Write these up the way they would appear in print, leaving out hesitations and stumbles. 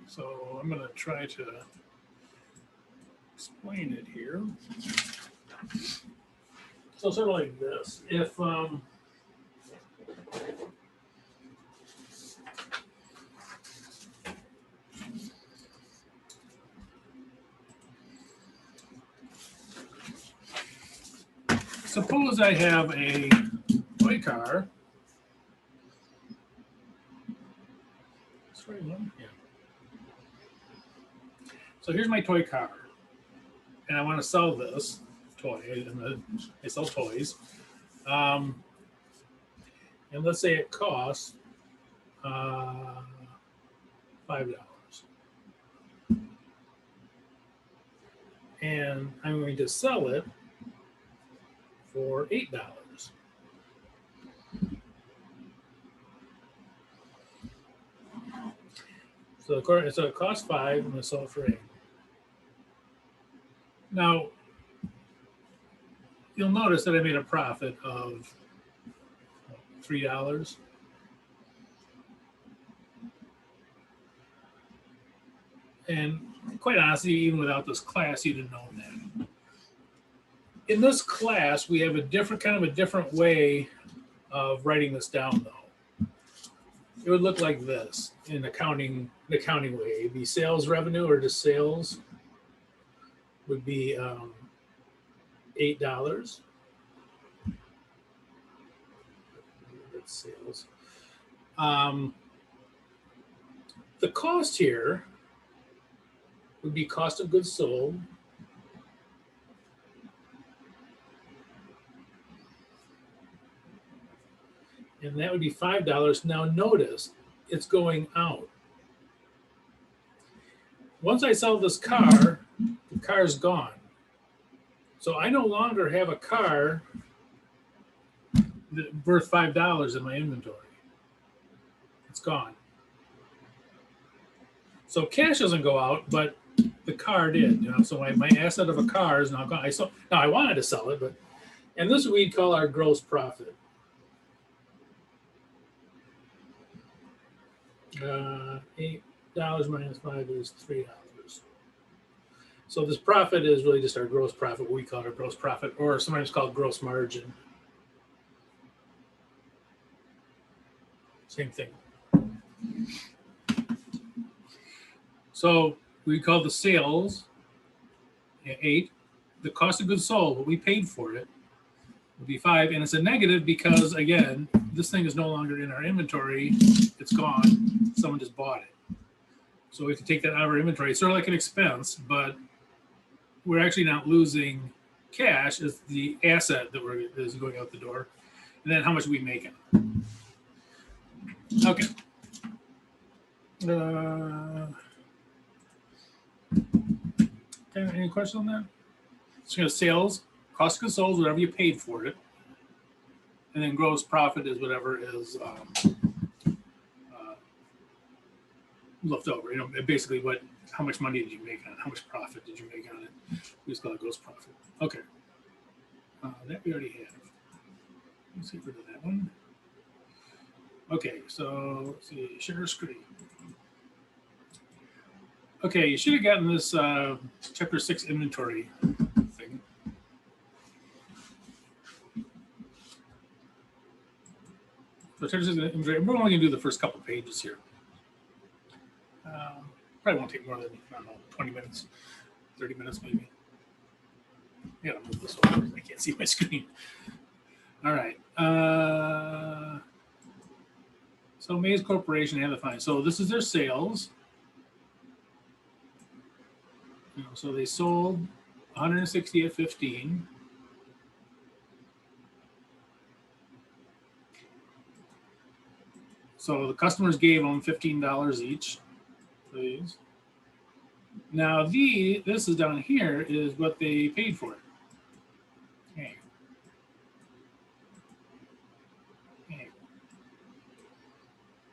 So I'm going to try to explain it here. So sort of like this. If suppose I have a toy car. Sorry, one? Yeah. So here's my toy car, and I want to sell this toy. And I sell toys, and let's say it costs $5, and I'm going to sell it for $8. So it costs $5, I'm going to sell it for $8. Now, you'll notice that I made a profit of $3. And quite honestly, even without this class, you'd have known that. In this class, we have a different way of writing this down, though. It would look like this in the accounting way. The sales revenue, or just sales, would be $8. That's sales. The cost here would be cost of goods sold. And that would be $5. Now notice, it's going out. Once I sell this car, the car's gone. So I no longer have a car worth $5 in my inventory. It's gone. So cash doesn't go out, but the car did. So my asset of a car is now gone. Now I wanted to sell it, and this we'd call our gross profit. $8 minus 5 is $3. So this profit is really just our gross profit. We call it our gross profit, or sometimes called gross margin. Same thing. So we call the sales 8. The cost of goods sold, what we paid for it, would be 5, and it's a negative because, again, this thing is no longer in our inventory. It's gone. Someone just bought it. So we have to take that out of our inventory. It's sort of like an expense, but we're actually not losing cash. It's the asset that is going out the door. And then how much we make it. Okay. Any questions on that? So sales, cost of goods sold, whatever you paid for it. And then gross profit is whatever is left over. Basically how much money did you make on it? How much profit did you make on it? We just call it gross profit. Okay. That we already have. Let's get rid of that one. Okay, so let's see, share screen. Okay, you should have gotten this chapter 6 inventory thing. So chapter 6 inventory, we're only going to do the first couple pages here. Probably won't take more than, 20 minutes, 30 minutes maybe. I gotta move this over. I can't see my screen. All right. So Mays Corporation had to find. So this is their sales. So they sold 160 at 15. So the customers gave them $15 each for these. Now this is down here is what they paid for it. Okay.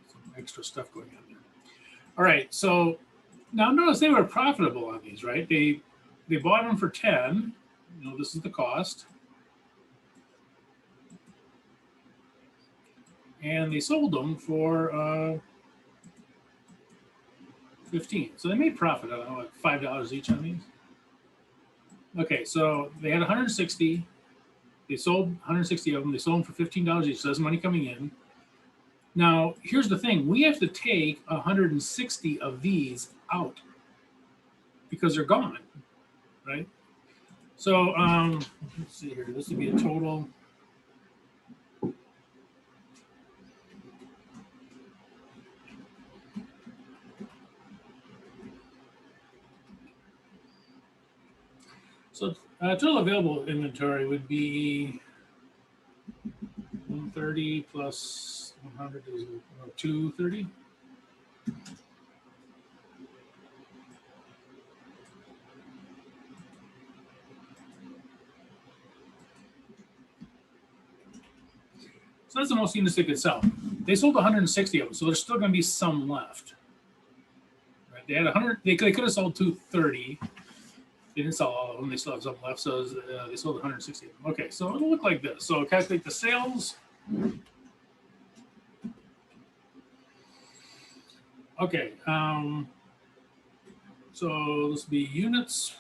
Some extra stuff going on there. All right, so now notice they were profitable on these, right? They bought them for 10. This is the cost. And they sold them for 15. So they made profit, I don't know, like $5 each on these. Okay, so they had 160. They sold 160 of them. They sold them for $15 each. So that's money coming in. Now, here's the thing. We have to take 160 of these out because they're gone, right? So let's see here. This would be a total. So total available inventory would be 130 plus 100 is 230. So that's the most units they could sell. They sold 160 of them, so there's still going to be some left. Right? They had 100. They could have sold 230. They didn't sell all of them. They still have some left, so they sold 160 of them. Okay, so it'll look like this. So calculate the sales. Okay, so this will be units.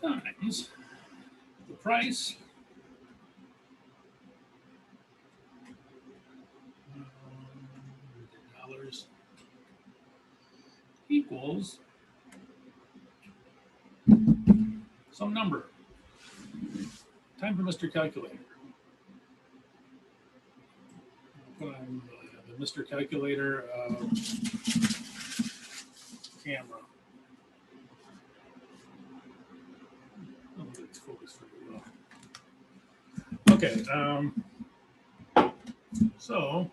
Times the price. Dollars equals some number. Time for Mr. Calculator. I'll put on the Mr. Calculator camera. Oh, it's focused very well. Okay, so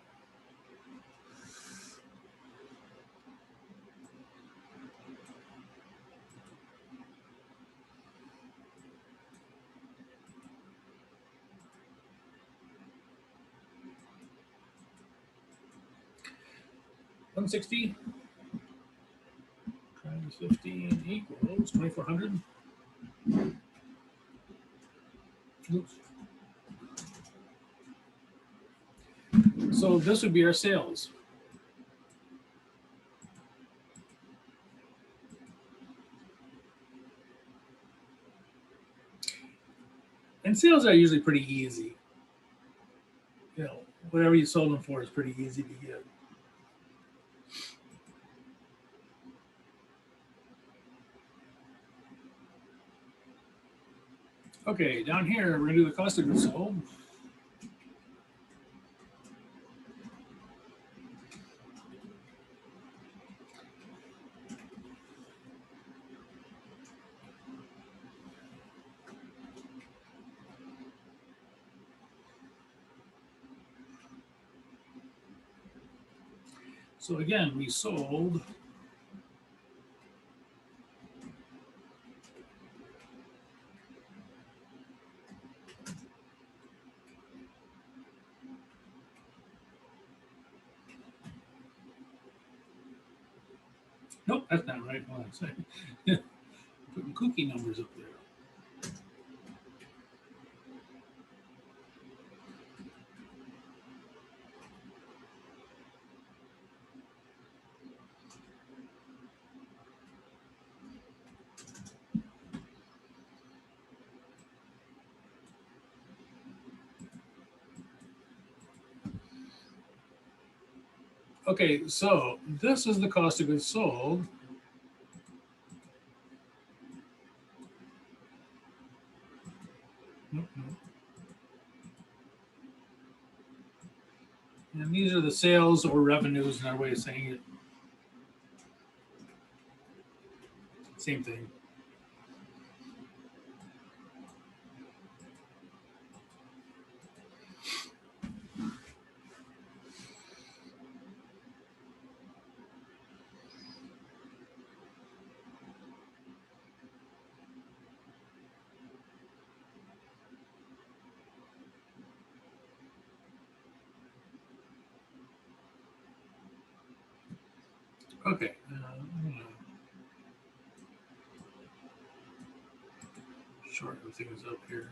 $160 times 15 equals 2,400. Oops. So this would be our sales. And sales are usually pretty easy. You know, whatever you sold them for is pretty easy to get. Okay, down here, we're going to do the cost of goods sold. So again, we sold nope, that's not right. Hold on a second. Putting kooky numbers up there. Okay, so this is the cost of goods sold. And these are the sales or revenues in our way of saying it. Same thing. Okay, sure everything is up here.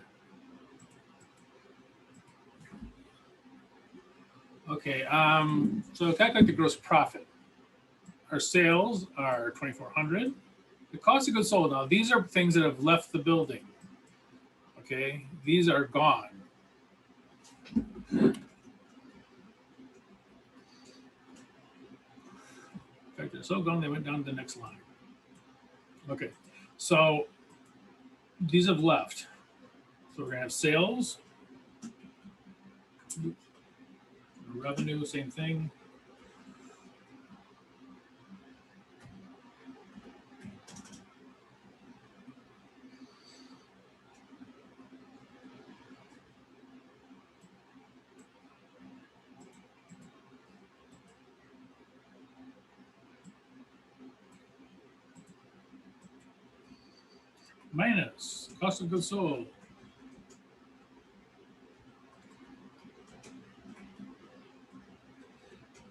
Okay, so calculate the gross profit. Our sales are 2,400. The cost of goods sold, now these are things that have left the building. Okay, these are gone. In fact, they're so gone they went down to the next line. Okay, so these have left. So we're gonna have sales, revenue, same thing. Minus cost of goods sold.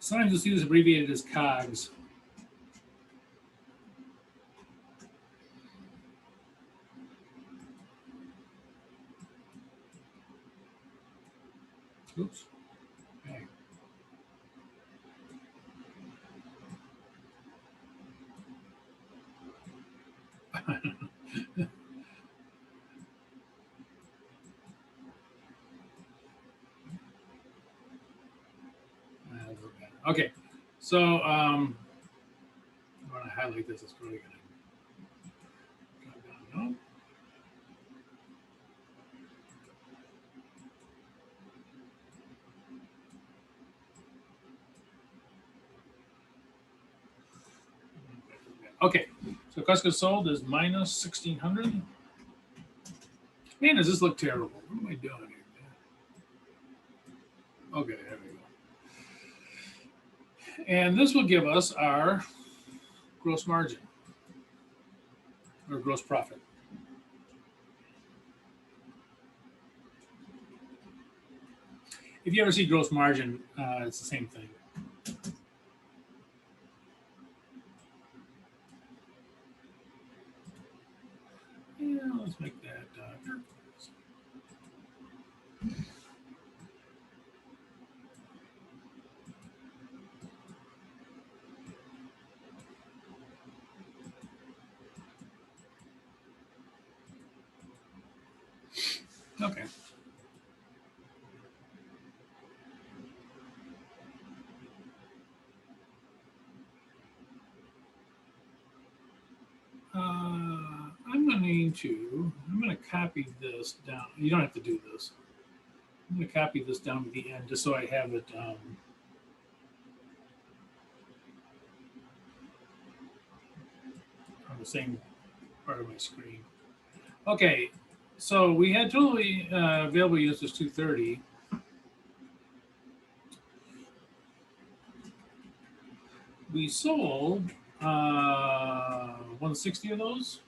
Sometimes you'll see this abbreviated as COGS. Oops. Okay. Okay, so I'm going to highlight this. It's probably going to drop down. No. Okay, so cost of goods sold is minus 1,600. Man, does this look terrible? What am I doing here? Okay, there we go. And this will give us our gross margin or gross profit. If you ever see gross margin, it's the same thing. Yeah, let's make that okay. I'm going to copy this down. You don't have to do this. I'm going to copy this down to the end just so I have it on the same part of my screen. Okay, so we had totally available units was 230. We sold 160 of those.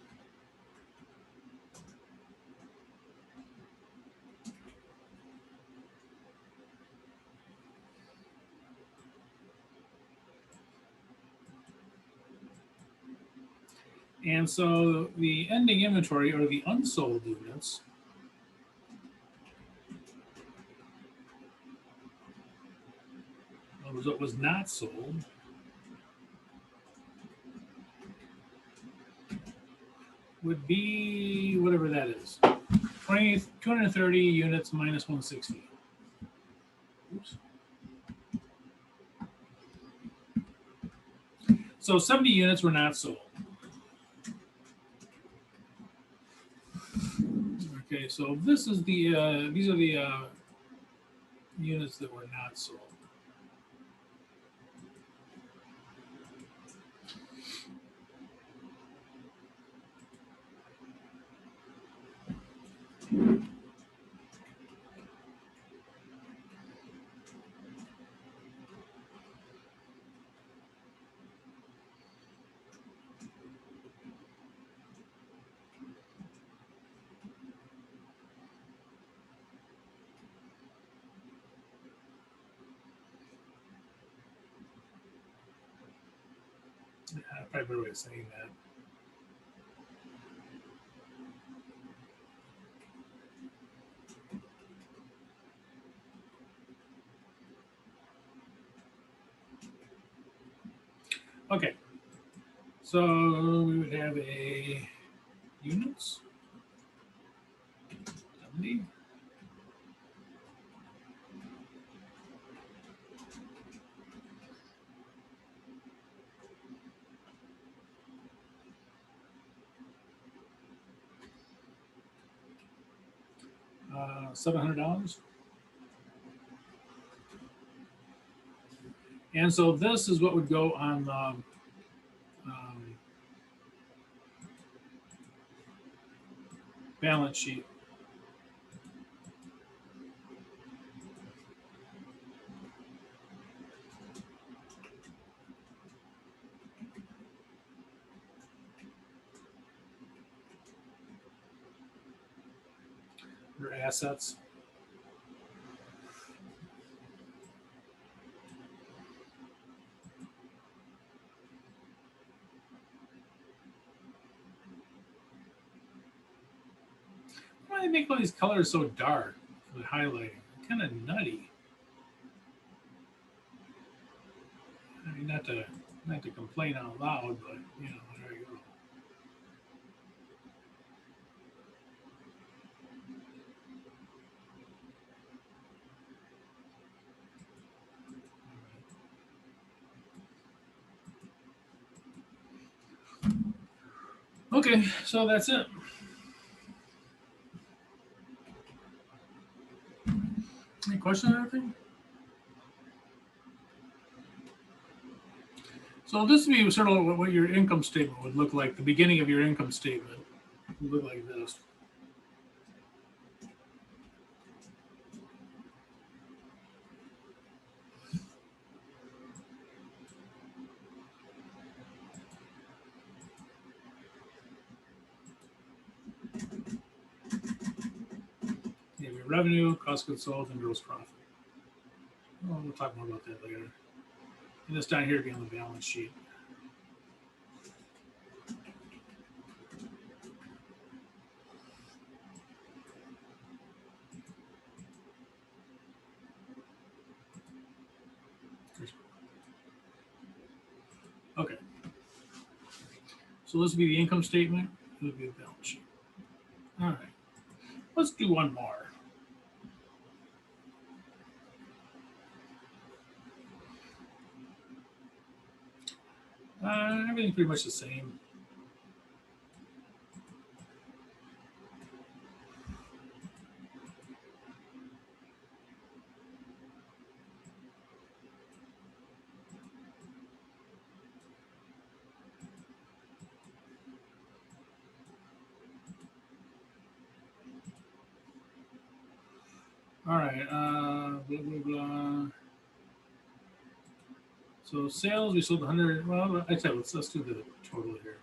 And so the ending inventory, or the unsold units, what was not sold, would be whatever that is. 230 units minus 160. Oops. So 70 units were not sold. Okay, so this is the these are the units that were not sold. Probably a better way of saying that. So we would have a units 70. $700. And so this is what would go on the balance sheet. Or assets. Why do they make all these colors so dark with highlighting? Kind of nutty. I mean, not to complain out loud, but you know, there you go. Okay, so that's it. Any questions or anything? So this would be sort of what your income statement would look like. The beginning of your income statement would look like this. You have your revenue, cost of goods sold, and gross profit. Well, we'll talk more about that later. And this down here being on the balance sheet. Okay. So this would be the income statement. This would be the balance sheet. All right. Let's do one more. Everything's pretty much the same. All right. Blah, blah, blah. So sales, we sold 100. Well, I tell you, let's do the total here.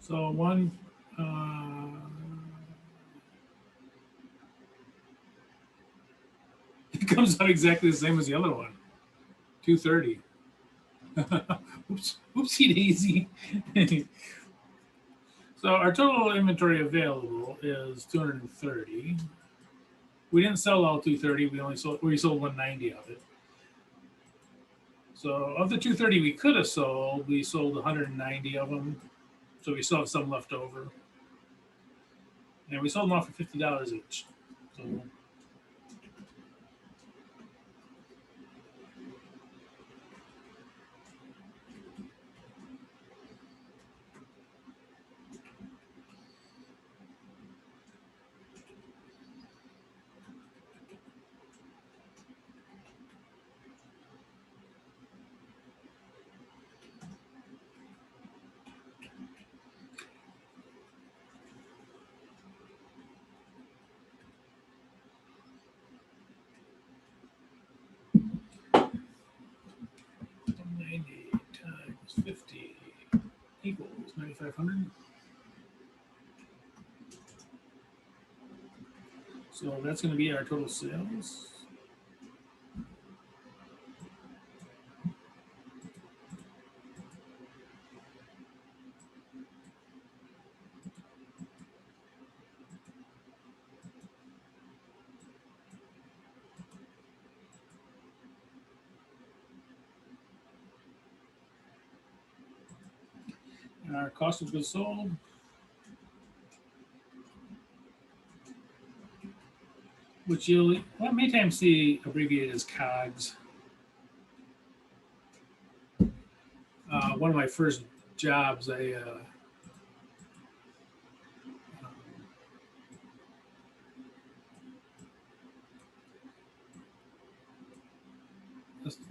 So one, it comes out exactly the same as the other one, 230. Oops, oopsie daisy. So our total inventory available is 230. We didn't sell all 230. We sold 190 of it. So of the 230 we could have sold, we sold 190 of them. So we still have some left over. And we sold them off for $50 each. So times 50 equals 9,500. So that's going to be our total sales. Our cost of goods sold, which you'll many times see abbreviated as COGS. One of my first jobs, we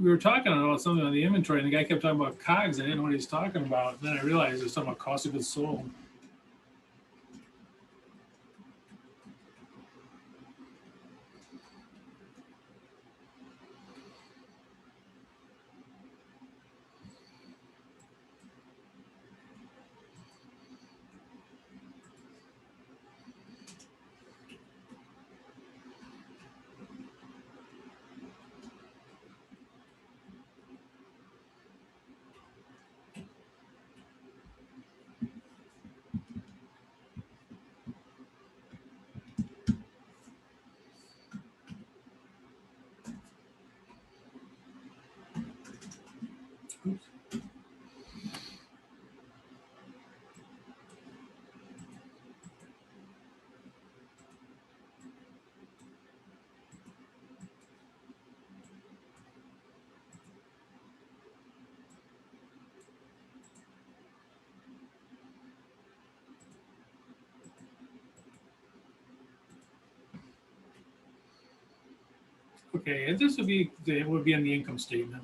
were talking about something on the inventory, and the guy kept talking about COGS. I didn't know what he was talking about. And then I realized he was talking about cost of goods sold. Oops. Okay, and this would be in the income statement.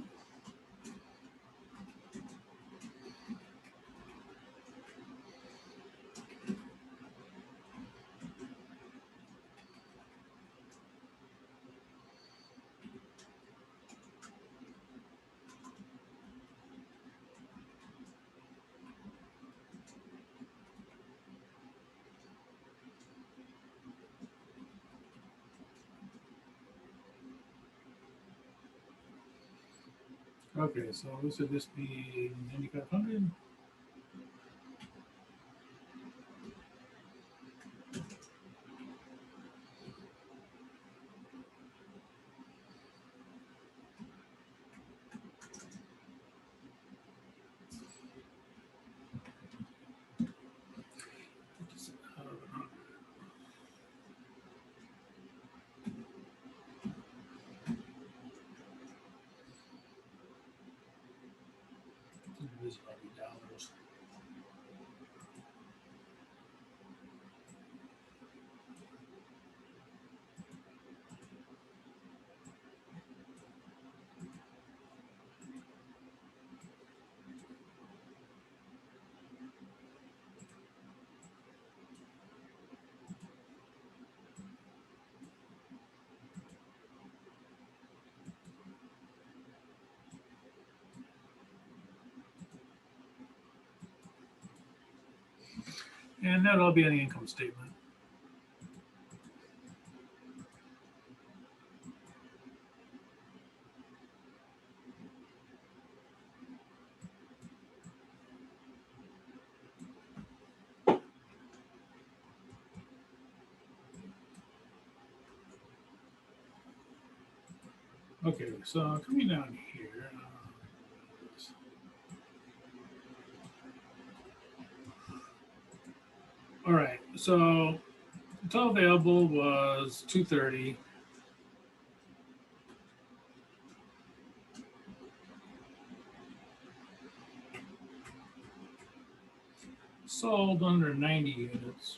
Okay, so this would just be 9,500. This is probably dollars. And that'll all be on the income statement. Okay, so coming down here. All right, so total available was 230. Sold under 90 units.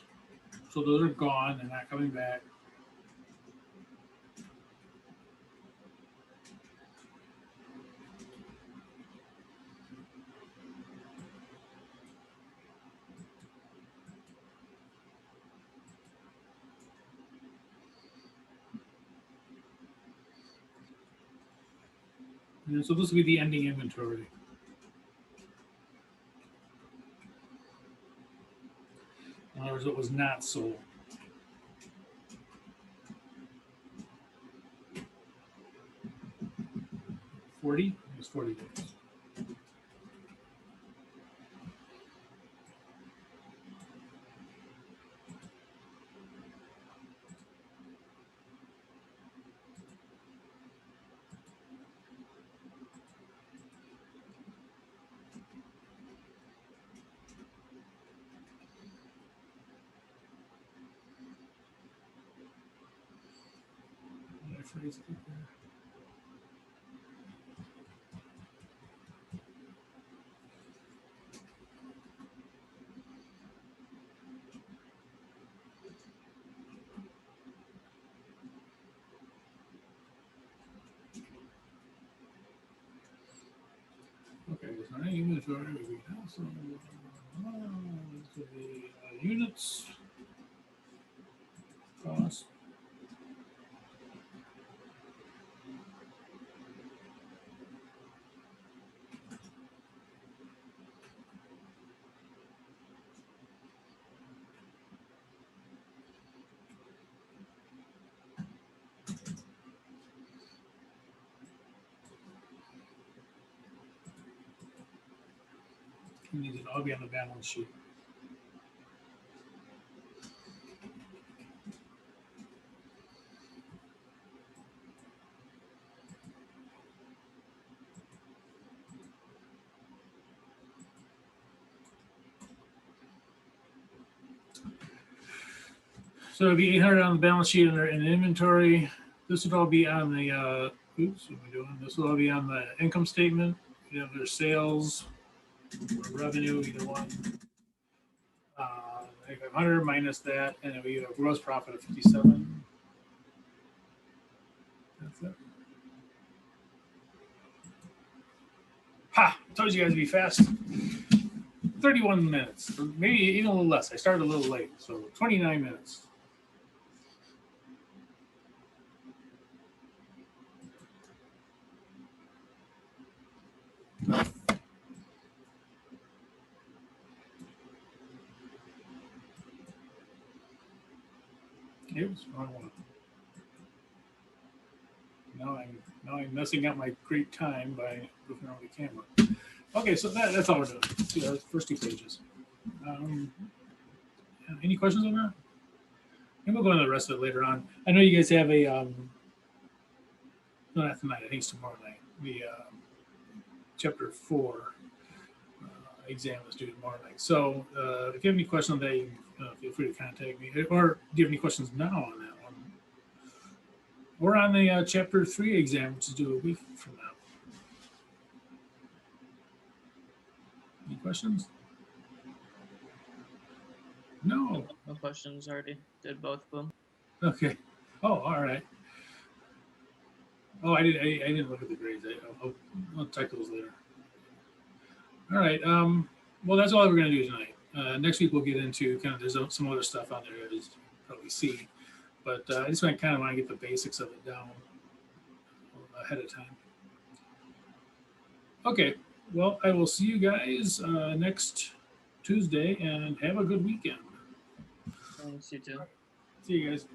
So those are gone, they're not coming back. And so this will be the ending inventory. In other words, it was not sold. 40? It was 40 days. Okay, so now inventory would be also could be units, cost. It needs to all be on the balance sheet. So it'd be 800 on the balance sheet and in inventory. This would all be on the, oops, what am I doing? This will all be on the income statement. You have their sales, or revenue, either one. 500 minus that, and then we have a gross profit of 57. That's it. Ha! I told you guys to be fast. 31 minutes, or maybe even a little less. I started a little late, so 29 minutes. Oops, wrong one. Now I'm messing up my great time by looking over the camera. Okay, so that's all we're doing. See, those first 2 pages. Any questions on that? And we'll go into the rest of it later on. I know you guys have a no, not tonight. I think it's tomorrow night. The chapter 4 exam is due tomorrow night. So if you have any questions on that, you can, feel free to contact me. Or do you have any questions now on that one? Or on the chapter 3 exam, which is due a week from now. Any questions? No. No questions. Already did both of them. Okay. Oh, all right. Oh, I didn't look at the grades. I'll check those later. All right. Well, that's all we're going to do tonight. Next week we'll get into kind of there's some other stuff on there as you probably see, but I just want to get the basics of it down ahead of time. Okay. Well, I will see you guys next Tuesday, and have a good weekend. Thanks, you too. See you guys.